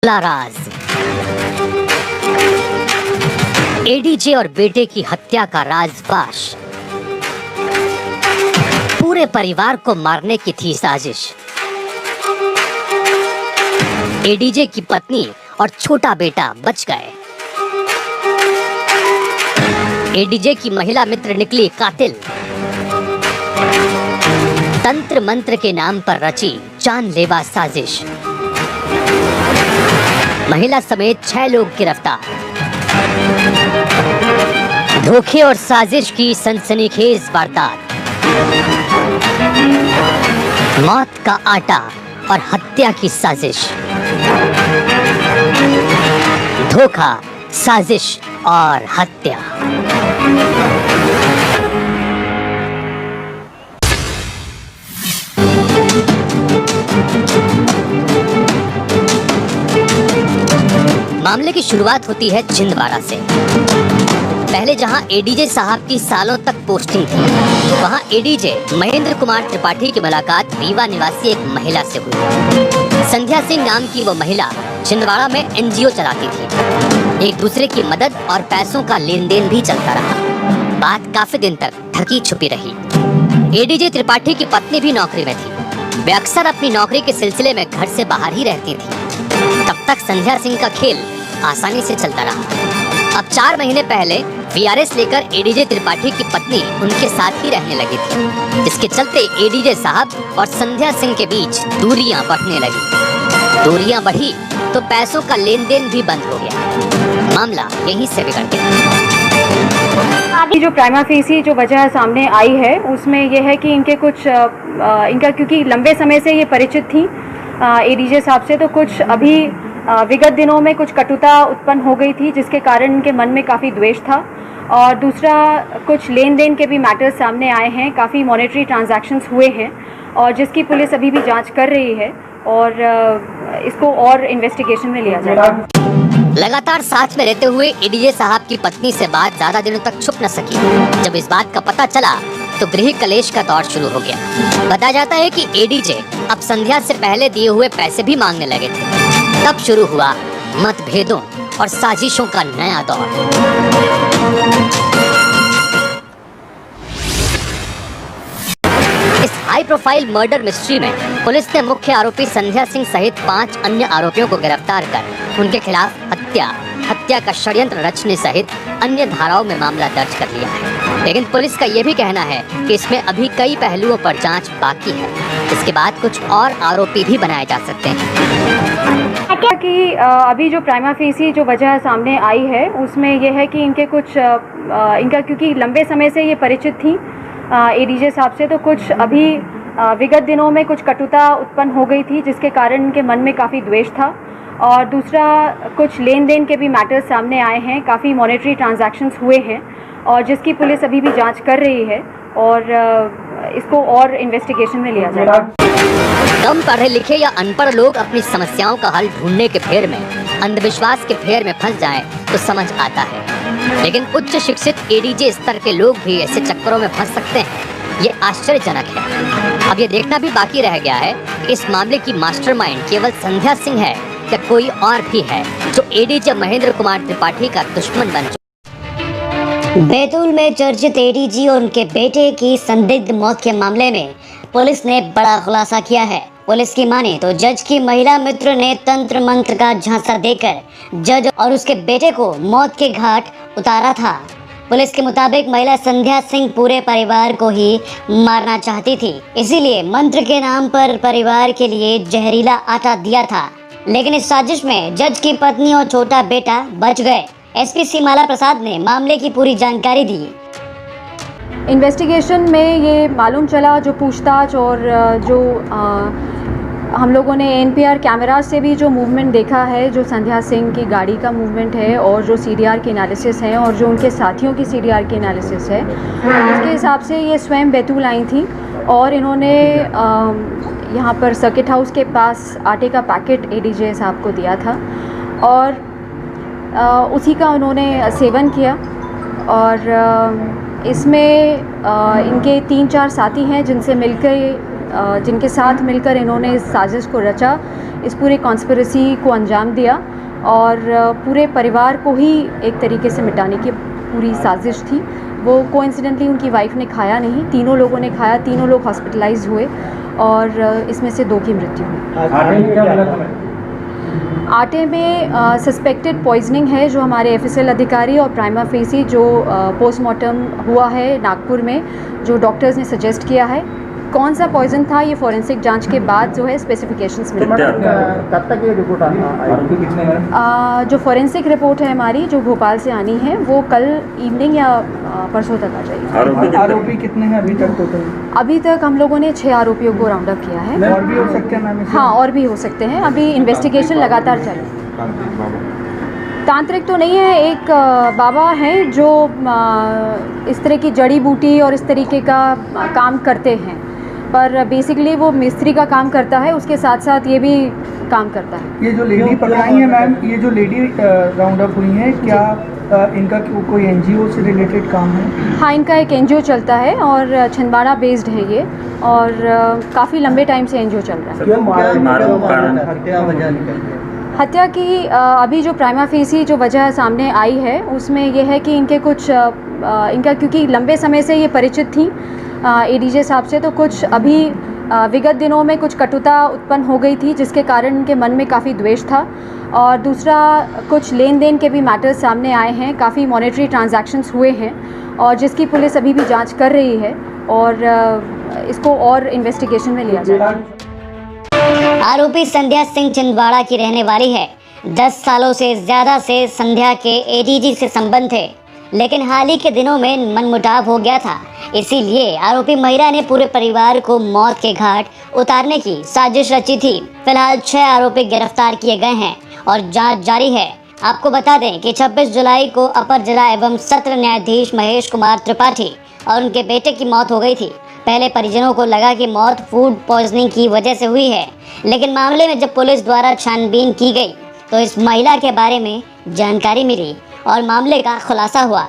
राज ADJ और बेटे की हत्या का राजफाश। पूरे परिवार को मारने की थी साजिश। एडीजे की पत्नी और छोटा बेटा बच गए। एडीजे की महिला मित्र निकली कातिल। तंत्र मंत्र के नाम पर रची जानलेवा साजिश। महिला समेत 6 लोग गिरफ्तार। धोखे और साजिश की सनसनीखेज वारदात। मौत का आटा और हत्या की साजिश। धोखा, साजिश और हत्या। मामले की शुरुआत होती है छिंदवाड़ा से। पहले जहां एडीजे साहब की सालों तक पोस्टिंग थी, वहां एडीजे महेंद्र कुमार त्रिपाठी की मुलाकात रीवा निवासी एक महिला से हुई। संध्या सिंह नाम की वो महिला छिंदवाड़ा में एनजीओ चलाती थी। एक दूसरे की मदद और पैसों का लेन देन भी चलता रहा। बात काफी दिन तक ढकी छुपी रही। एडीजे त्रिपाठी की पत्नी भी नौकरी में थी। वे अक्सर अपनी नौकरी के सिलसिले में घर से बाहर ही रहती थी। तब तक संध्या सिंह का खेल आसानी से चलता रहा। अब 4 महीने पहले वीआरएस लेकर एडीजे त्रिपाठी की पत्नी उनके साथ ही रहने लगी थी, जिसके चलते एडीजे साहब और संध्या सिंह के बीच दूरियां बढ़ने लगी। दूरियां बढ़ी तो पैसों का लेन देन भी बंद हो गया। मामला यहीं से बिगड़ गया। जो प्राइमा फेसी जो वजह सामने आई है उसमें यह है कि इनके कुछ इनका क्योंकि लंबे समय से ये परिचित थी एडीजे साहब से, तो कुछ अभी विगत दिनों में कुछ कटुता उत्पन्न हो गई थी, जिसके कारण इनके मन में काफ़ी द्वेष था। और दूसरा, कुछ लेन देन के भी मैटर्स सामने आए हैं। काफ़ी मॉनेटरी ट्रांजैक्शंस हुए हैं और जिसकी पुलिस अभी भी जांच कर रही है और इसको और इन्वेस्टिगेशन में लिया जाएगा। लगातार साथ में रहते हुए एडीजे साहब की पत्नी से बात ज्यादा दिनों तक छुप न सकी। जब इस बात का पता चला तो गृह कलेश का दौर शुरू हो गया। बताया जाता है कि एडीजे अब संध्या से पहले दिए हुए पैसे भी मांगने लगे थे। तब शुरू हुआ मतभेदों और साजिशों का नया दौर। इस हाई प्रोफाइल मर्डर मिस्ट्री में पुलिस ने मुख्य आरोपी संध्या सिंह सहित 5 अन्य आरोपियों को गिरफ्तार कर उनके खिलाफ हत्या का षड्यंत्र रचने सहित अन्य धाराओं में मामला दर्ज कर लिया है। लेकिन पुलिस का यह भी कहना है कि इसमें अभी कई पहलुओं पर जांच बाकी है। इसके बाद कुछ और आरोपी भी बनाए जा सकते हैं। कि अभी जो प्राइमा फेसी जो वजह सामने आई है उसमें यह है कि इनके कुछ इनका क्योंकि लंबे समय से ये परिचित थी एडीजे साहब से, तो कुछ अभी विगत दिनों में कुछ कटुता उत्पन्न हो गई थी, जिसके कारण इनके मन में काफ़ी द्वेष था। और दूसरा, कुछ लेन देन के भी मैटर्स सामने आए हैं। काफ़ी मॉनेटरी ट्रांजैक्शंस हुए हैं और जिसकी पुलिस अभी भी जांच कर रही है और इसको और इन्वेस्टिगेशन में लिया जाएगा। कम पढ़े लिखे या अनपढ़ लोग अपनी समस्याओं का हल ढूंढने के फेर में अंधविश्वास के फेर में फंस जाएं तो समझ आता है, लेकिन उच्च शिक्षित एडीजे स्तर के लोग भी ऐसे चक्करों में फंस सकते हैं। ये आश्चर्यजनक है। अब ये देखना भी बाकी रह गया है कि इस मामले की मास्टरमाइंड केवल संध्या सिंह है या कोई और भी है जो एडीजे महेंद्र कुमार त्रिपाठी का दुश्मन बन चुका। बैतूल में चर्चित एडीजी और उनके बेटे की संदिग्ध मौत के मामले में पुलिस ने बड़ा खुलासा किया है। पुलिस की माने तो जज की महिला मित्र ने तंत्र मंत्र का झांसा देकर जज और उसके बेटे को मौत के घाट उतारा था। पुलिस के मुताबिक महिला संध्या सिंह पूरे परिवार को ही मारना चाहती थी, इसीलिए मंत्र के नाम पर परिवार के लिए जहरीला आटा दिया था। लेकिन इस साजिश में जज की पत्नी और छोटा बेटा बच गए। एसपी सीमाला प्रसाद ने मामले की पूरी जानकारी दी। इन्वेस्टिगेशन में ये मालूम चला, जो पूछताछ और जो हम लोगों ने एनपीआर कैमरा से भी जो मूवमेंट देखा है, जो संध्या सिंह की गाड़ी का मूवमेंट है और जो सीडीआर की एनालिसिस है और जो उनके साथियों की सीडीआर की एनालिसिस है, उसके हिसाब से ये स्वयं बैतूल आई थी और इन्होंने यहाँ पर सर्किट हाउस के पास आटे का पैकेट एडीजे साहब को दिया था और उसी का उन्होंने सेवन किया। और इसमें इनके 3-4 साथी हैं जिनके साथ मिलकर इन्होंने इस साजिश को रचा। इस पूरे कॉन्स्पिरेसी को अंजाम दिया और पूरे परिवार को ही एक तरीके से मिटाने की पूरी साजिश थी। वो कोइंसिडेंटली उनकी वाइफ ने खाया नहीं, तीनों लोगों ने खाया, तीनों लोग हॉस्पिटलाइज हुए और इसमें से 2 की मृत्यु हुई। आटे में सस्पेक्टेड पॉइजनिंग है, जो हमारे एफएसएल अधिकारी और प्राइमा फेसी जो पोस्टमार्टम हुआ है नागपुर में, जो डॉक्टर्स ने सजेस्ट किया है। कौन सा पॉइजन था ये फॉरेंसिक जांच के बाद जो है स्पेसिफिकेशंस मिलेंगे। कब तक ये रिपोर्ट आएगी? जो फॉरेंसिक रिपोर्ट है हमारी, जो भोपाल से आनी है, वो कल इवनिंग या परसों तक आ जाएगी। आरोपी कितने हैं अभी तक टोटल? अभी तक हम लोगों ने 6 आरोपियों को राउंड अप किया है। और भी हो सकते हैं मैम? हाँ, और भी हो सकते हैं। अभी इन्वेस्टिगेशन लगातार चल रही है। तांत्रिक तो नहीं है, एक बाबा हैं जो इस तरह की जड़ी बूटी और इस तरीके का काम करते हैं, पर बेसिकली वो मिस्त्री का काम करता है, उसके साथ साथ ये भी काम करता है। ये जो लेडी पकड़ाई है मैम, ये जो लेडी राउंड अप हुई है, क्या इनका कोई एनजीओ से रिलेटेड काम है? हाँ, इनका एक एनजीओ चलता है और छिंदवाड़ा बेस्ड है ये, और काफ़ी लंबे टाइम से एनजीओ चल रहा है। हत्या की अभी जो प्राइमा फेसी जो वजह सामने आई है उसमें यह है कि इनके कुछ इनका क्योंकि लंबे समय से ये परिचित थी एडीजे साहब से, तो कुछ अभी विगत दिनों में कुछ कटुता उत्पन्न हो गई थी, जिसके कारण इनके मन में काफ़ी द्वेष था। और दूसरा, कुछ लेन देन के भी मैटर्स सामने आए हैं, काफ़ी मॉनेटरी ट्रांजैक्शंस हुए हैं, और जिसकी पुलिस अभी भी जांच कर रही है और इसको और इन्वेस्टिगेशन में लिया जाएगा। आरोपी संध्या सिंह छिंदवाड़ा की रहने वाली है। 10 सालों से ज़्यादा से संध्या के एडीजी से संबंध थे, लेकिन हाल ही के दिनों में मनमुटाव हो गया था। इसीलिए आरोपी महिला ने पूरे परिवार को मौत के घाट उतारने की साजिश रची थी। फिलहाल 6 आरोपी गिरफ्तार किए गए हैं और जांच जारी है। आपको बता दें कि 26 जुलाई को अपर जिला एवं सत्र न्यायाधीश महेश कुमार त्रिपाठी और उनके बेटे की मौत हो गई थी। पहले परिजनों को लगा कि मौत फूड पॉइजनिंग की वजह से हुई है, लेकिन मामले में जब पुलिस द्वारा छानबीन की गई तो इस महिला के बारे में जानकारी मिली और मामले का खुलासा हुआ।